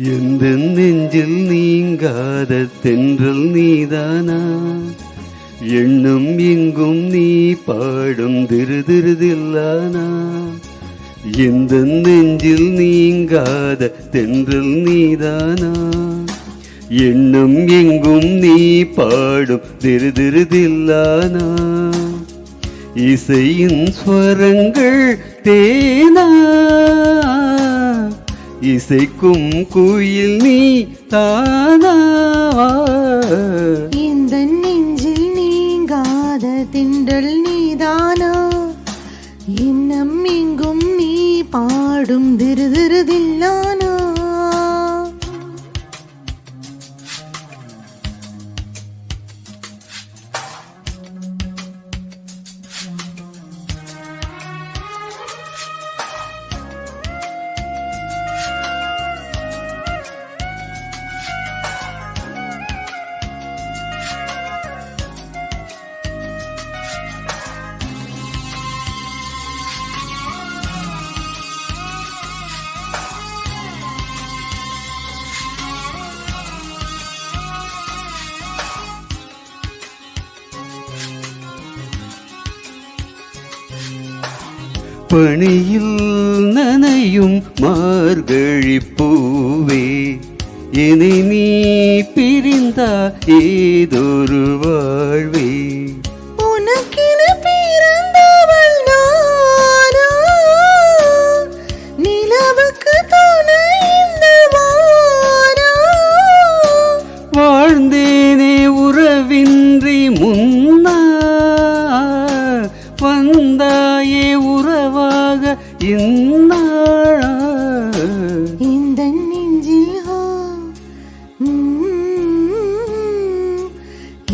எந்த நெஞ்சில் நீங்காத தென்றல் நீதானா, எண்ணம் எங்கும் நீ பாடும் திருதிருதில்லானா. எந்த நெஞ்சில் நீங்காத தென்றல் நீதானா, எண்ணம் எங்கும் நீ பாடும் திருதிருதில்லானா. இசையின் ஸ்வரங்கள் தேனா, இசைக்கும் குயில் நீ தானா. இந்த நெஞ்சில் நீங்காத திண்டல் நீதானா, இன்னம் எங்கும் நீ பாடும் திருதிருதில்லானா. பணியில் நனையும் மார்கழி பூவே, என்னை நீ பிரிந்தா ஏதொரு வாழ்வே. உனக்கென பிறந்தவள் நானா, நிலவுக்கு துணை இந்த வானா. வாழ்ந்தேனே உறவின்றி முன்னா, வந்தாயே உறவாக இந்நாளா. இந்த நெஞ்சில்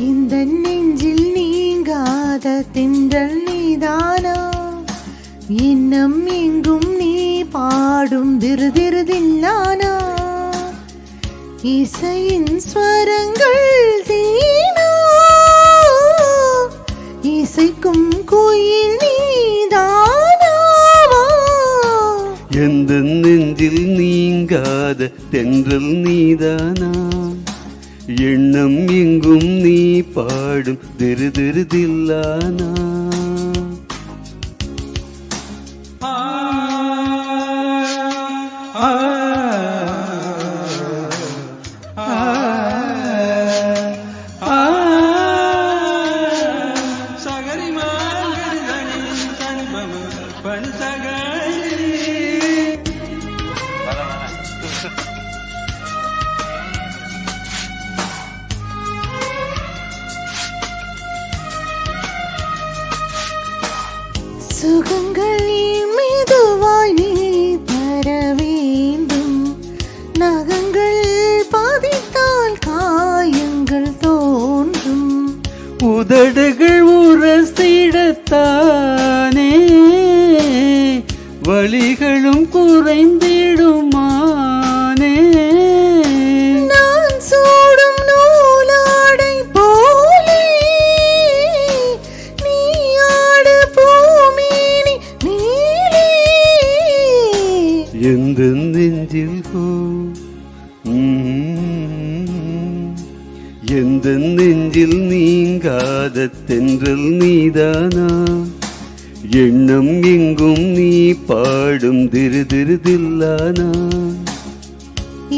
இந்த நெஞ்சில் நீங்காத திண்டல் நீதானா, இன்னம் எங்கும் நீ பாடும் திருதிருதில்லானா. இசையின் ஸ்வரங்கள் தீனா, இசைக்கும் குயில் நீதானாவா. எந்த நெஞ்சில் நீங்காத தென்றல் நீதானா, எண்ணம் எங்கும் நீ பாடும் திருதிருதில்லானா. சுகங்கள் மெதுவாய் நீ தர வேண்டும், நகங்கள் பதித்தால் காயங்கள் தோன்றும். உதடுகள் உரசிடத்தானே வலிகளும் குறைந்திடுமானே. நான் சூடும் நூலாடை போலே நீ ஆடு பூமேனி நீலே. எந்த நெஞ்சில் எந்த நெஞ்சில் நீங்காத தென்றல் நீதானா, எண்ணம் எங்கும் நீ பாடும் திருதிருதில்லானா.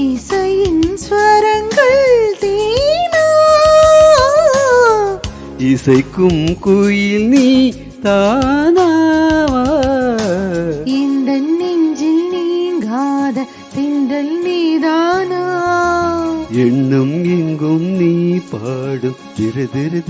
இசையின் ஸ்வரங்கள் தீனா, இசைக்கும் குயில் நீ தானாவா. இந்த நெஞ்சில் நீங்காத திண்டல் நீதானா, எண்ணம் எங்கும் நீ பாடும் திருதிருதில்லானா.